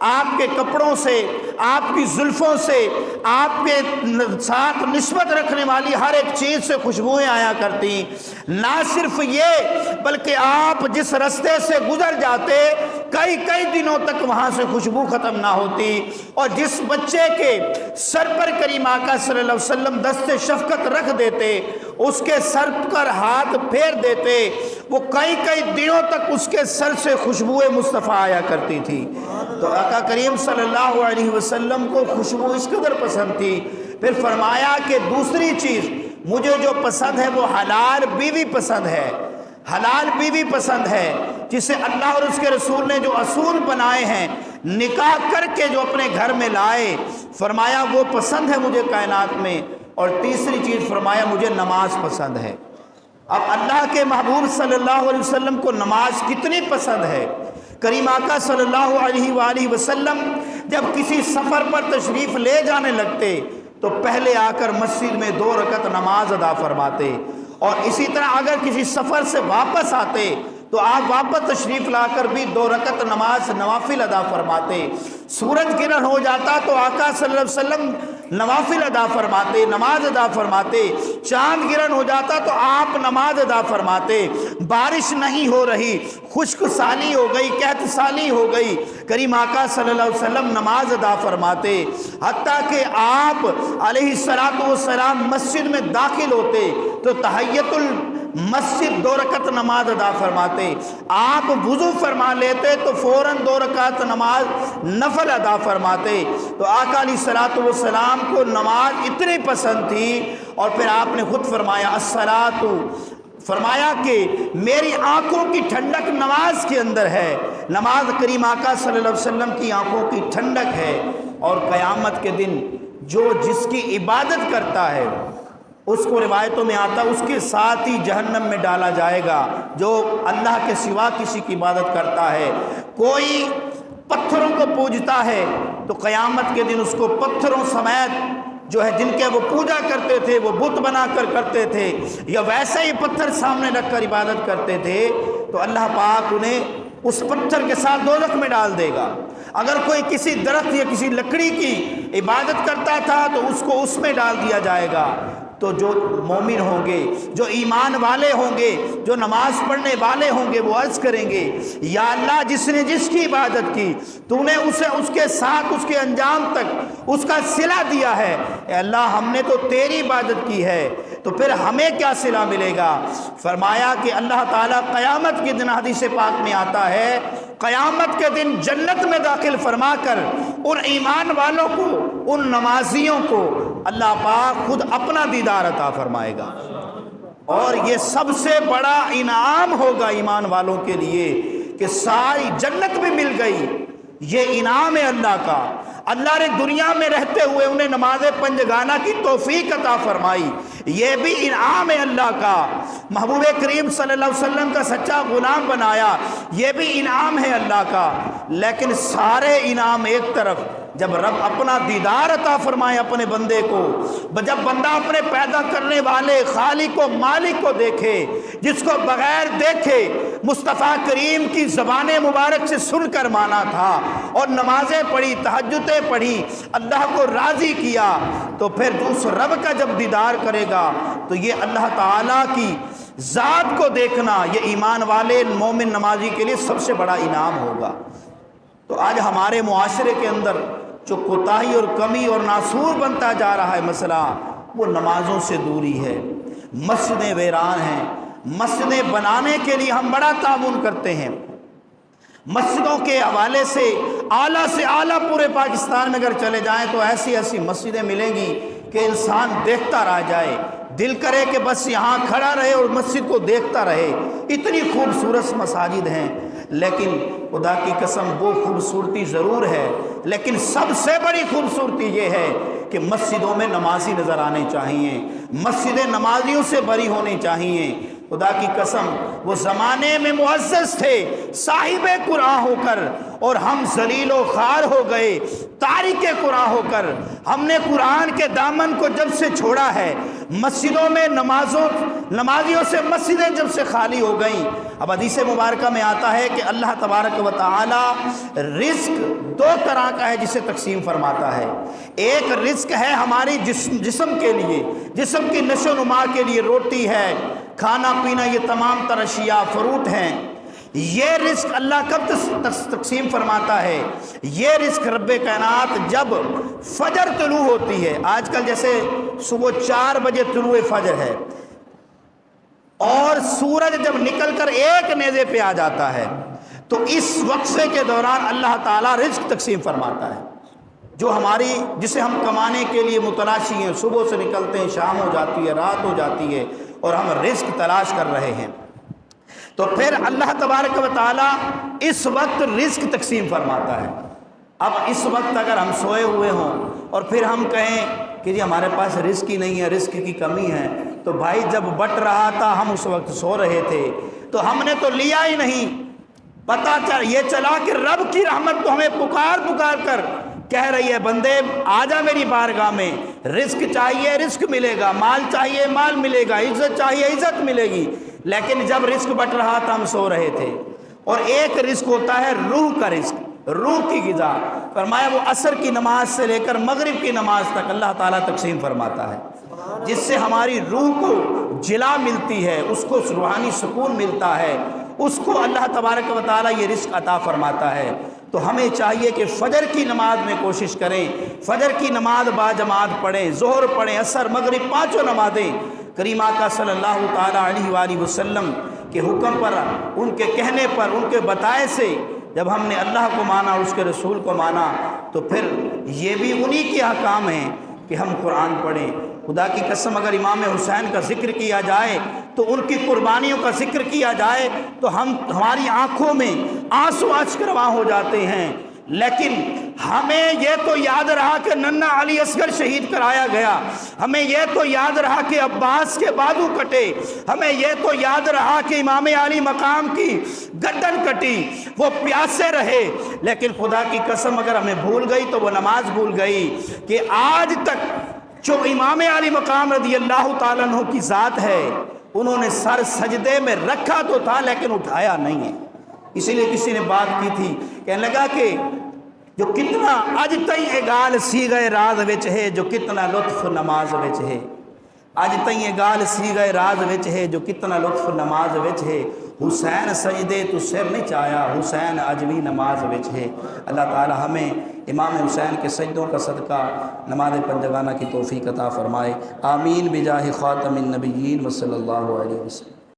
آپ کے کپڑوں سے، آپ کی زلفوں سے، آپ کے ساتھ نسبت رکھنے والی ہر ایک چیز سے خوشبوئیں آیا کرتی۔ نہ صرف یہ بلکہ آپ جس راستے سے گزر جاتے کئی دنوں تک وہاں سے خوشبو ختم نہ ہوتی، اور جس بچے کے سر پر کریم آقا صلی اللہ علیہ وسلم دست شفقت رکھ دیتے، اس کے سر پر ہاتھ پھیر دیتے، وہ کئی دنوں تک اس کے سر سے خوشبوئے مصطفیٰ آیا کرتی تھی۔ تو آقا کریم صلی اللہ علیہ وسلم کو خوشبو اس قدر پسند تھی۔ پھر فرمایا کہ دوسری چیز مجھے جو پسند ہے وہ حلال بیوی پسند ہے، حلال بیوی پسند ہے، جسے اللہ اور اس کے رسول نے جو اصول بنائے ہیں نکاح کر کے جو اپنے گھر میں لائے، فرمایا وہ پسند ہے مجھے کائنات میں۔ اور تیسری چیز فرمایا مجھے نماز پسند ہے۔ اب اللہ کے محبوب صلی اللہ علیہ وسلم کو نماز کتنی پسند ہے۔ کریم آقا صلی اللہ علیہ وآلہ وسلم جب کسی سفر پر تشریف لے جانے لگتے تو پہلے آ کر مسجد میں 2 رکعت نماز ادا فرماتے، اور اسی طرح اگر کسی سفر سے واپس آتے تو آپ واپس تشریف لا کر بھی 2 رکعت نماز نوافل ادا فرماتے۔ سورج گرہن ہو جاتا تو آقا صلی اللہ علیہ وسلم نوافل ادا فرماتے، نماز ادا فرماتے۔ چاند گرہن ہو جاتا تو آپ نماز ادا فرماتے۔ بارش نہیں ہو رہی، خشک سالی ہو گئی، قحط سالی ہو گئی، کریم آقا صلی اللہ علیہ وسلم نماز ادا فرماتے۔ حتیٰ کہ آپ علیہ السلام مسجد میں داخل ہوتے تو تحیت المسجد 2 رکعت نماز ادا فرماتے۔ آپ وضو فرما لیتے تو فوراً 2 رکعت نماز نفل ادا فرماتے۔ تو آقا علیہ السلام کو نماز اتنی پسند تھی، اور پھر آپ نے خود فرمایا الصلاۃ، فرمایا کہ میری آنکھوں کی ٹھنڈک نماز کے اندر ہے۔ نماز کریم آقا صلی اللہ علیہ وسلم کی آنکھوں کی ٹھنڈک ہے، اور قیامت کے دن جو جس کی عبادت کرتا ہے اس کو روایتوں میں آتا اس کے ساتھ ہی جہنم میں ڈالا جائے گا جو اللہ کے سوا کسی کی عبادت کرتا ہے۔ کوئی پتھروں کو پوجتا ہے تو قیامت کے دن اس کو پتھروں سمیت جو ہے جن کے وہ پوجا کرتے تھے، وہ بت بنا کر کرتے تھے، یا ویسے ہی پتھر سامنے رکھ کر عبادت کرتے تھے، تو اللہ پاک انہیں اس پتھر کے ساتھ دوزخ میں ڈال دے گا۔ اگر کوئی کسی درخت یا کسی لکڑی کی عبادت کرتا تھا تو اس کو اس میں ڈال دیا جائے گا۔ تو جو مومن ہوں گے، جو ایمان والے ہوں گے، جو نماز پڑھنے والے ہوں گے، وہ عرض کریں گے یا اللہ جس نے جس کی عبادت کی تو نے اسے اس کے ساتھ اس کے انجام تک اس کا صلہ دیا ہے، اے اللہ ہم نے تو تیری عبادت کی ہے تو پھر ہمیں کیا صلہ ملے گا؟ فرمایا کہ اللہ تعالیٰ قیامت کے دن حدیث پاک میں آتا ہے، قیامت کے دن جنت میں داخل فرما کر ان ایمان والوں کو، ان نمازیوں کو اللہ پاک خود اپنا دیدار عطا فرمائے گا، اور یہ سب سے بڑا انعام ہوگا ایمان والوں کے لیے کہ ساری جنت بھی مل گئی۔ یہ انعام ہے اللہ کا۔ اللہ نے دنیا میں رہتے ہوئے انہیں نماز پنجگانہ کی توفیق عطا فرمائی، یہ بھی انعام ہے اللہ کا۔ محبوب کریم صلی اللہ علیہ وسلم کا سچا غلام بنایا، یہ بھی انعام ہے اللہ کا۔ لیکن سارے انعام ایک طرف، جب رب اپنا دیدار عطا فرمائے اپنے بندے کو، جب بندہ اپنے پیدا کرنے والے خالق و مالک کو دیکھے، جس کو بغیر دیکھے مصطفیٰ کریم کی زبان مبارک سے سن کر مانا تھا اور نمازیں پڑھی، تہجدیں پڑھی، اللہ کو راضی کیا، تو پھر اس رب کا جب دیدار کرے گا تو یہ اللہ تعالیٰ کی ذات کو دیکھنا یہ ایمان والے مومن نمازی کے لیے سب سے بڑا انعام ہوگا۔ تو آج ہمارے معاشرے کے اندر جو کوتاہی اور کمی اور ناسور بنتا جا رہا ہے مسئلہ، وہ نمازوں سے دوری ہے۔ مسجدیں ویران ہیں، مسجدیں بنانے کے لیے ہم بڑا تعاون کرتے ہیں، مسجدوں کے حوالے سے اعلیٰ سے اعلیٰ پورے پاکستان میں اگر چلے جائیں تو ایسی ایسی مسجدیں ملیں گی کہ انسان دیکھتا رہ جائے، دل کرے کہ بس یہاں کھڑا رہے اور مسجد کو دیکھتا رہے، اتنی خوبصورت مساجد ہیں۔ لیکن خدا کی قسم وہ خوبصورتی ضرور ہے، لیکن سب سے بڑی خوبصورتی یہ ہے کہ مسجدوں میں نمازی نظر آنے چاہیے، مسجدیں نمازیوں سے بری ہونی چاہیے، خدا کی قسم وہ زمانے میں معزز تھے صاحب قرآن ہو کر، اور ہم ذلیل و خوار ہو گئے تارک قرآن ہو کر۔ ہم نے قرآن کے دامن کو جب سے چھوڑا ہے، مسجدوں میں نمازیوں سے مسجدیں جب سے خالی ہو گئیں۔ اب حدیث مبارکہ میں آتا ہے کہ اللہ تبارک و تعالی رزق دو طرح کا ہے جسے تقسیم فرماتا ہے۔ ایک رزق ہے ہماری جسم کے لیے، جسم کی نشو و نما کے لیے، روٹی ہے، کھانا پینا، یہ تمام تر اشیاء، فروٹ ہیں۔ یہ رزق اللہ کب تقسیم فرماتا ہے؟ یہ رزق رب کائنات جب فجر طلوع ہوتی ہے، آج کل جیسے صبح 4 بجے طلوع فجر ہے اور سورج جب نکل کر ایک نیزے پہ آ جاتا ہے، تو اس وقفے کے دوران اللہ تعالیٰ رزق تقسیم فرماتا ہے، جو ہماری جسے ہم کمانے کے لیے متلاشی ہیں، صبح سے نکلتے ہیں، شام ہو جاتی ہے، رات ہو جاتی ہے، اور ہم رزق تلاش کر رہے ہیں۔ تو پھر اللہ تبارک و تعالیٰ اس وقت رزق تقسیم فرماتا ہے۔ اب اس وقت اگر ہم سوئے ہوئے ہوں اور پھر ہم کہیں کہ جی ہمارے پاس رزق ہی نہیں ہے، رزق کی کمی ہے، تو بھائی جب بٹ رہا تھا ہم اس وقت سو رہے تھے، تو ہم نے تو لیا ہی نہیں۔ پتہ یہ چلا کہ رب کی رحمت تو ہمیں پکار پکار کر کہہ رہی ہے، بندے آجا میری بارگاہ میں، رزق چاہیے رزق ملے گا، مال چاہیے مال ملے گا، عزت چاہیے عزت ملے گی۔ لیکن جب رزق بٹ رہا تھا ہم سو رہے تھے۔ اور ایک رزق ہوتا ہے روح کا رزق، روح کی غذا، فرمایا وہ عصر کی نماز سے لے کر مغرب کی نماز تک اللہ تعالیٰ تقسیم فرماتا ہے، جس سے ہماری روح کو جلا ملتی ہے، اس کو روحانی سکون ملتا ہے، اس کو اللہ تبارک و تعالیٰ یہ رزق عطا فرماتا ہے۔ تو ہمیں چاہیے کہ فجر کی نماز میں کوشش کریں، فجر کی نماز باجماعت پڑھیں، ظہر پڑھیں، عصر مغرب، پانچوں نمازیں کریم آقا صلی اللہ تعالیٰ علیہ وآلہ وسلم کے حکم پر، ان کے کہنے پر، ان کے بتائے سے جب ہم نے اللہ کو مانا اور اس کے رسول کو مانا، تو پھر یہ بھی انہی کے احکام ہیں کہ ہم قرآن پڑھیں۔ خدا کی قسم اگر امام حسین کا ذکر کیا جائے، تو ان کی قربانیوں کا ذکر کیا جائے، تو ہماری آنکھوں میں آنسو اشک رواں ہو جاتے ہیں۔ لیکن ہمیں یہ تو یاد رہا کہ ننھا علی اصغر شہید کرایا گیا، ہمیں یہ تو یاد رہا کہ عباس کے بازو کٹے، ہمیں یہ تو یاد رہا کہ امام علی مقام کی گردن کٹی، وہ پیاسے رہے۔ لیکن خدا کی قسم اگر ہمیں بھول گئی تو وہ نماز بھول گئی کہ آج تک جو امام علی مقام رضی اللہ تعالیٰ عنہ کی ذات ہے، انہوں نے سر سجدے میں رکھا تو تھا لیکن اٹھایا نہیں ہے۔ اسی لیے کسی نے بات کی تھی، کہنے لگا کہ جو کتنا اج تائیں اے گال سیغے راز وچ ہے، جو کتنا لطف نماز وچ ہے، اج تائیں اے گال سیغے راز وچ ہے، جو کتنا لطف نماز وچ ہے، حسین سجدے تو سر نہیں چایا، حسین اج بھی نماز وچ ہے۔ اللہ تعالی ہمیں امام حسین کے سجدوں کا صدقہ نماز پنجگانہ کی توفیق عطا فرمائے، آمین بجاہ خاتم النبیین وصلی اللہ علیہ وسلم۔